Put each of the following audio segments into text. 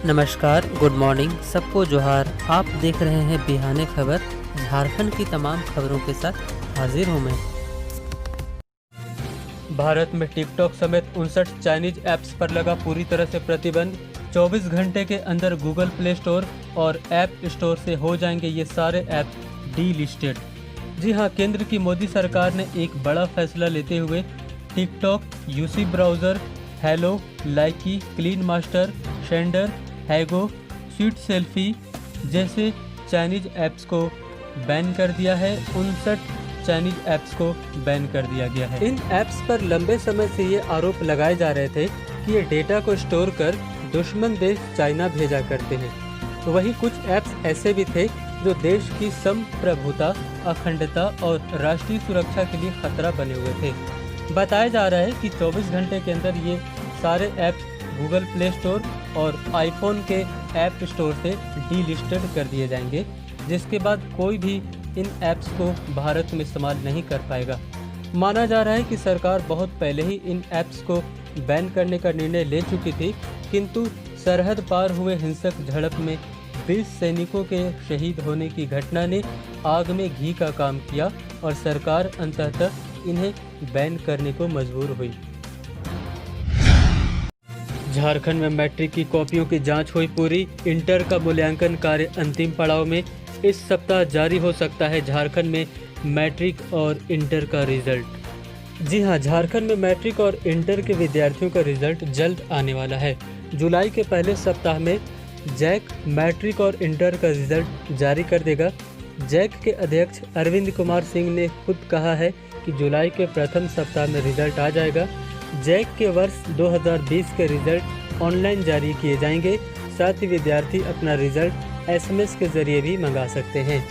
नमस्कार, good morning, सबको जोहार। आप देख रहे हैं बिहाने खबर। झारखंड की तमाम खबरों के साथ हाजिर हूँ मैं। भारत में टिकटॉक समेत 59 चाइनीज ऐप्स पर लगा पूरी तरह से प्रतिबंध। 24 घंटे के अंदर गूगल प्ले स्टोर और ऐप स्टोर से हो जाएंगे ये सारे ऐप डी लिस्टेड। जी हाँ, केंद्र की मोदी सरकार ने एक बड़ा फैसला लेते हुए टिकटॉक, यूसी ब्राउज़र, हेलो, लाइकी, क्लीन मास्टर, शेंडर, हैगो, स्वीट सेल्फी जैसे चाइनीज ऐप्स को बैन कर दिया है। 59 चाइनीज ऐप्स को बैन कर दिया गया है। इन ऐप्स पर लंबे समय से ये आरोप लगाए जा रहे थे कि ये डेटा को स्टोर कर दुश्मन देश चाइना भेजा करते हैं। तो वहीं कुछ ऐप्स ऐसे भी थे जो देश की संप्रभुता, अखंडता और राष्ट्रीय सुरक्षा के लिए खतरा बने हुए थे। बताया जा रहा है कि 24 घंटे के अंदर ये सारे ऐप्स गूगल प्ले स्टोर और आईफोन के ऐप स्टोर से डी लिस्टेड कर दिए जाएंगे, जिसके बाद कोई भी इन ऐप्स को भारत में इस्तेमाल नहीं कर पाएगा। माना जा रहा है कि सरकार बहुत पहले ही इन ऐप्स को बैन करने का निर्णय ले चुकी थी, किंतु सरहद पार हुए हिंसक झड़प में 20 सैनिकों के शहीद होने की घटना ने आग में घी का काम किया और सरकार अंततः इन्हें बैन करने को मजबूर हुई। झारखंड में मैट्रिक की कॉपियों की जांच हुई पूरी। इंटर का मूल्यांकन कार्य अंतिम पड़ाव में। इस सप्ताह जारी हो सकता है झारखंड में मैट्रिक और इंटर का रिजल्ट। जी हां, झारखंड में मैट्रिक और इंटर के विद्यार्थियों का रिजल्ट जल्द आने वाला है। जुलाई के पहले सप्ताह में जैक मैट्रिक और इंटर का रिजल्ट जारी कर देगा। जैक के अध्यक्ष अरविंद कुमार सिंह ने खुद कहा है कि जुलाई के प्रथम सप्ताह में रिजल्ट आ जाएगा। जैक के वर्ष 2020 के रिजल्ट ऑनलाइन जारी किए जाएंगे। साथ ही विद्यार्थी अपना रिजल्ट एसएमएस के जरिए भी मंगा सकते हैं।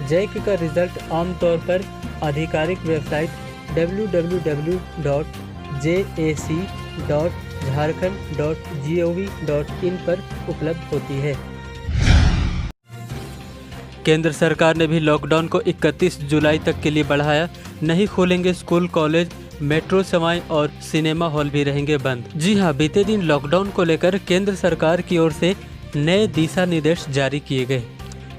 जैक का रिजल्ट आमतौर पर आधिकारिक वेबसाइट www.jac.jharkhand.gov.in पर उपलब्ध होती है। केंद्र सरकार ने भी लॉकडाउन को 31 जुलाई तक के लिए बढ़ाया। नहीं खुलेंगे स्कूल, कॉलेज, मेट्रो सेवाएं और सिनेमा हॉल भी रहेंगे बंद। जी हां, बीते दिन लॉकडाउन को लेकर केंद्र सरकार की ओर से नए दिशा निर्देश जारी किए गए।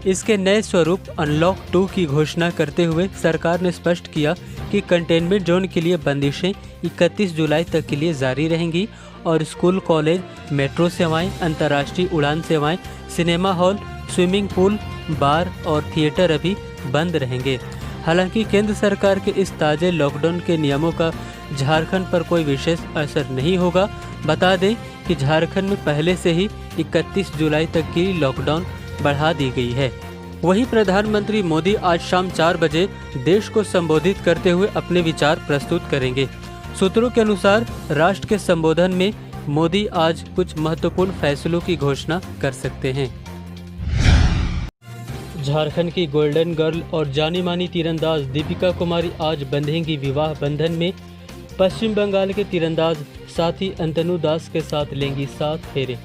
इसके नए स्वरूप अनलॉक 2 की घोषणा करते हुए सरकार ने स्पष्ट किया कि कंटेनमेंट जोन के लिए बंदिशें 31 जुलाई तक के लिए जारी रहेंगी और स्कूल, कॉलेज, मेट्रो सेवाएं, अंतर्राष्ट्रीय उड़ान सेवाएं, सिनेमा हॉल, स्विमिंग पूल, बार और थिएटर अभी बंद रहेंगे। हालांकि केंद्र सरकार के इस ताज़े लॉकडाउन के नियमों का झारखंड पर कोई विशेष असर नहीं होगा। बता दें कि झारखंड में पहले से ही 31 जुलाई तक की लॉकडाउन बढ़ा दी गई है। वहीं प्रधानमंत्री मोदी आज शाम 4 बजे देश को संबोधित करते हुए अपने विचार प्रस्तुत करेंगे। सूत्रों के अनुसार राष्ट्र के संबोधन में मोदी आज कुछ महत्वपूर्ण फैसलों की घोषणा कर सकते हैं। झारखंड की गोल्डन गर्ल और जानी मानी तीरंदाज दीपिका कुमारी आज बंधेंगी विवाह बंधन में। पश्चिम बंगाल के तीरंदाज साथी अंतनु दास के साथ लेंगी 7 फेरे।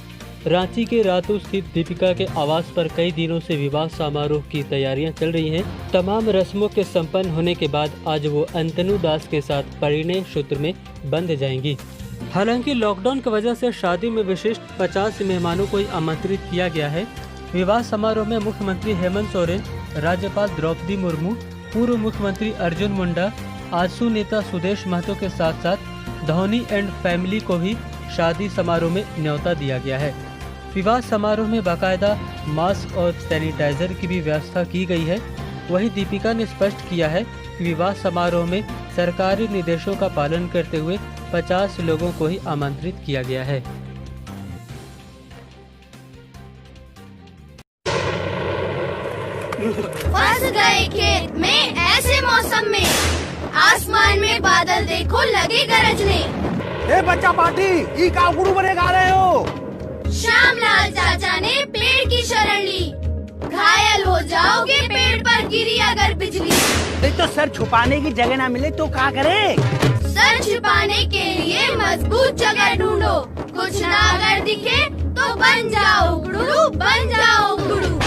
रांची के रातू स्थित दीपिका के आवास पर कई दिनों से विवाह समारोह की तैयारियां चल रही हैं। तमाम रस्मों के संपन्न होने के बाद आज वो अंतनु दास के साथ परिणय सूत्र में बंध जाएंगी। हालांकि लॉकडाउन की वजह से शादी में विशिष्ट 50 मेहमानों को ही आमंत्रित किया गया है। विवाह समारोह में मुख्यमंत्री हेमंत सोरेन, राज्यपाल द्रौपदी मुर्मू, पूर्व मुख्यमंत्री अर्जुन मुंडा, आजसू नेता सुदेश महतो के साथ साथ धोनी एंड फैमिली को भी शादी समारोह में न्योता दिया गया है। विवाह समारोह में बाकायदा मास्क और सैनिटाइजर की भी व्यवस्था की गई है। वहीं दीपिका ने स्पष्ट किया है कि विवाह समारोह में सरकारी निर्देशों का पालन करते हुए 50 लोगों को ही आमंत्रित किया गया है। फंस गए खेत में ऐसे मौसम में, आसमान में बादल देखो लगे गरजने। ए बच्चा पार्टी, ई का गुरु बने गा रहे हो? श्यामलाल चाचा ने पेड़ की शरण ली। घायल हो जाओगे पेड़ पर गिरी अगर बिजली। नहीं तो सर छुपाने की जगह ना मिले तो क्या करे? सर छुपाने के लिए मजबूत जगह ढूंढो। कुछ ना अगर दिखे तो बन जाओ गुरु, बन जाओ गुरु।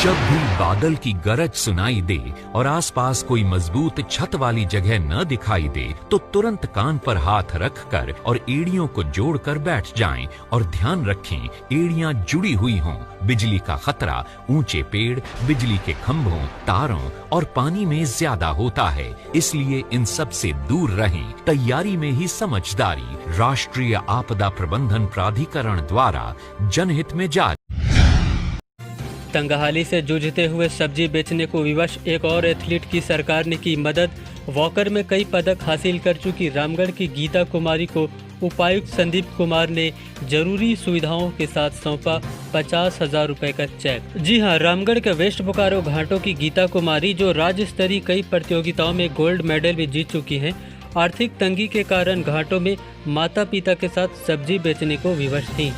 जब भी बादल की गरज सुनाई दे और आसपास कोई मजबूत छत वाली जगह न दिखाई दे तो तुरंत कान पर हाथ रखकर और एड़ियों को जोड़कर बैठ जाएं और ध्यान रखें एड़ियां जुड़ी हुई हों। बिजली का खतरा ऊंचे पेड़, बिजली के खंभों, तारों और पानी में ज्यादा होता है, इसलिए इन सब से दूर रहें। तैयारी में ही समझदारी। राष्ट्रीय आपदा प्रबंधन प्राधिकरण द्वारा जनहित में जारी। तंगहाली से जूझते हुए सब्जी बेचने को विवश एक और एथलीट की सरकार ने की मदद। वॉकर में कई पदक हासिल कर चुकी रामगढ़ की गीता कुमारी को उपायुक्त संदीप कुमार ने जरूरी सुविधाओं के साथ सौंपा 50,000 रुपए का चेक। जी हां, रामगढ़ के वेस्ट बोकारो घाटों की गीता कुमारी, जो राज्य स्तरीय कई प्रतियोगिताओं में गोल्ड मेडल भी जीत चुकी हैं, आर्थिक तंगी के कारण घाटों में माता पिता के साथ सब्जी बेचने को विवश थी।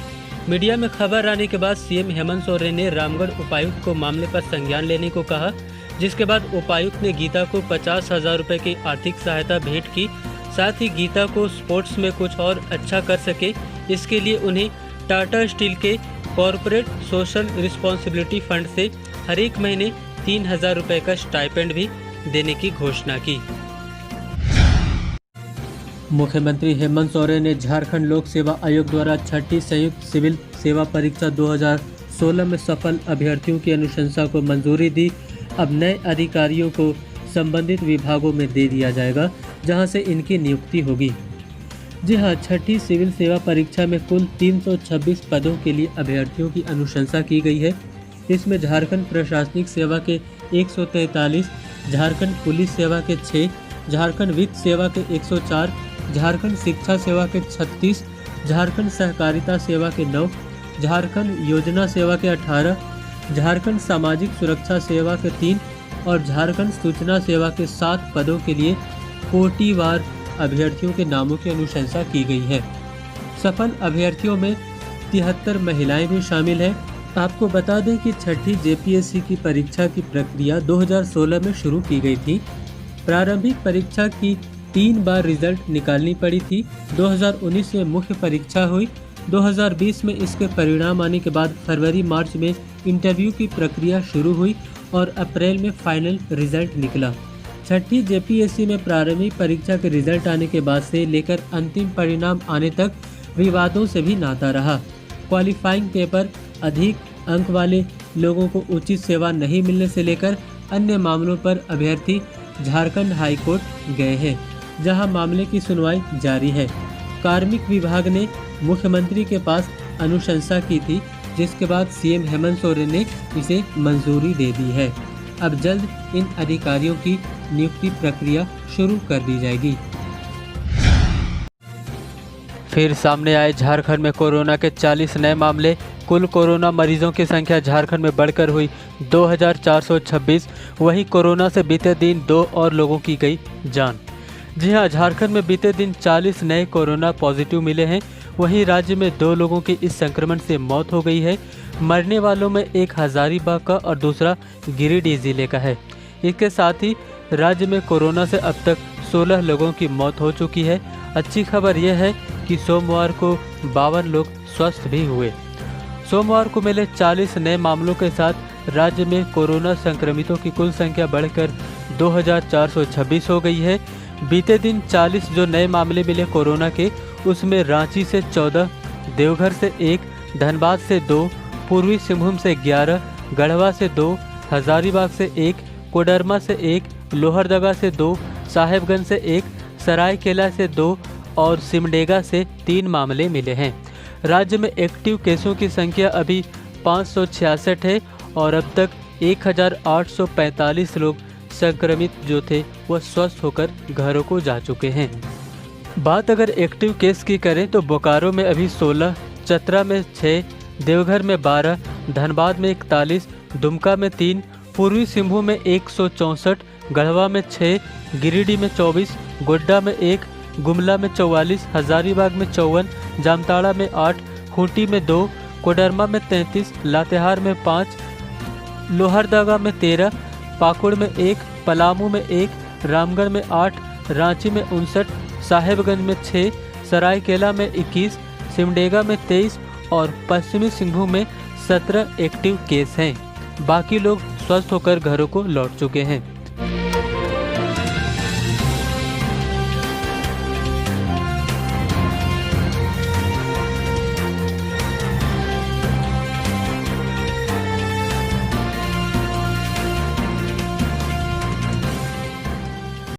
मीडिया में खबर आने के बाद सीएम हेमंत सोरेन ने रामगढ़ उपायुक्त को मामले पर संज्ञान लेने को कहा, जिसके बाद उपायुक्त ने गीता को 50,000 रुपए की आर्थिक सहायता भेंट की। साथ ही गीता को स्पोर्ट्स में कुछ और अच्छा कर सके, इसके लिए उन्हें टाटा स्टील के कॉरपोरेट सोशल रिस्पॉन्सिबिलिटी फंड से हर एक महीने 3,000 रुपए का स्टाइपेंड भी देने की घोषणा की। मुख्यमंत्री हेमंत सोरेन ने झारखंड लोक सेवा आयोग द्वारा छठी संयुक्त सिविल सेवा परीक्षा 2016 में सफल अभ्यर्थियों की अनुशंसा को मंजूरी दी। अब नए अधिकारियों को संबंधित विभागों में दे दिया जाएगा, जहां से इनकी नियुक्ति होगी। जी हां, छठी सिविल सेवा परीक्षा में कुल 326 पदों के लिए अभ्यर्थियों की अनुशंसा की गई है। इसमें झारखंड प्रशासनिक सेवा के 143, झारखंड पुलिस सेवा के 6, झारखंड वित्त सेवा के 104, झारखंड शिक्षा सेवा के 36, झारखंड सहकारिता सेवा के 9, झारखंड योजना सेवा के 18, झारखंड सामाजिक सुरक्षा सेवा के 3 और झारखंड सूचना सेवा के 7 पदों के लिए कोटिवार अभ्यर्थियों के नामों की अनुशंसा की गई है। सफल अभ्यर्थियों में 73 महिलाएं भी शामिल हैं। आपको बता दें कि छठी जेपीएससी की परीक्षा की प्रक्रिया 2016 में शुरू की गई थी। प्रारंभिक परीक्षा की 3 बार रिजल्ट निकालनी पड़ी थी। 2019 में मुख्य परीक्षा हुई। 2020 में इसके परिणाम आने के बाद फरवरी मार्च में इंटरव्यू की प्रक्रिया शुरू हुई और अप्रैल में फाइनल रिजल्ट निकला। छठी जेपीएससी में प्रारंभिक परीक्षा के रिजल्ट आने के बाद से लेकर अंतिम परिणाम आने तक विवादों से भी नाता रहा। क्वालिफाइंग पेपर, अधिक अंक वाले लोगों को उचित सेवा नहीं मिलने से लेकर अन्य मामलों पर अभ्यर्थी झारखंड हाई कोर्ट गए हैं, जहां मामले की सुनवाई जारी है। कार्मिक विभाग ने मुख्यमंत्री के पास अनुशंसा की थी, जिसके बाद सीएम हेमंत सोरेन ने इसे मंजूरी दे दी है। अब जल्द इन अधिकारियों की नियुक्ति प्रक्रिया शुरू कर दी जाएगी। फिर सामने आए झारखंड में कोरोना के 40 नए मामले। कुल कोरोना मरीजों की संख्या झारखंड में बढ़कर हुई 2,426। वहीं कोरोना से बीते दिन 2 और लोगों की गई जान। जी हां, झारखंड में बीते दिन 40 नए कोरोना पॉजिटिव मिले हैं। वहीं राज्य में 2 लोगों की इस संक्रमण से मौत हो गई है। मरने वालों में एक हजारीबाग का और दूसरा गिरिडीह जिले का है। इसके साथ ही राज्य में कोरोना से अब तक 16 लोगों की मौत हो चुकी है। अच्छी खबर यह है कि सोमवार को 52 लोग स्वस्थ भी हुए। सोमवार को मिले 40 नए मामलों के साथ राज्य में कोरोना संक्रमितों की कुल संख्या बढ़कर 2,426 हो गई है। बीते दिन 40 जो नए मामले मिले कोरोना के, उसमें रांची से 14, देवघर से 1, धनबाद से 2, पूर्वी सिंहभूम से 11, गढ़वा से 2, हजारीबाग से 1, कोडरमा से 1, लोहरदगा से 2, साहेबगंज से 1, सरायकेला से 2 और सिमडेगा से 3 मामले मिले हैं। राज्य में एक्टिव केसों की संख्या अभी 566 है और अब तक 1,845 लोग संक्रमित जो थे वह स्वस्थ होकर घरों को जा चुके हैं। बात अगर एक्टिव केस की करें तो बोकारो में अभी 16, चतरा में 6, देवघर में 12, धनबाद में 41, दुमका में 3, पूर्वी सिंहभूम में 164, गढ़वा में 6, गिरिडीह में 24, गोड्डा में 1, गुमला में 44, हजारीबाग में 54, जामताड़ा में 8, खूंटी में 2, कोडरमा में 33, लातेहार में 5, लोहरदगा में 13, पाकुड़ में 1, पलामू में 1, रामगढ़ में 8, रांची में 59, साहेबगंज में 6, सरायकेला में 21, सिमडेगा में 23 और पश्चिमी सिंहभूम में 17 एक्टिव केस हैं। बाकी लोग स्वस्थ होकर घरों को लौट चुके हैं।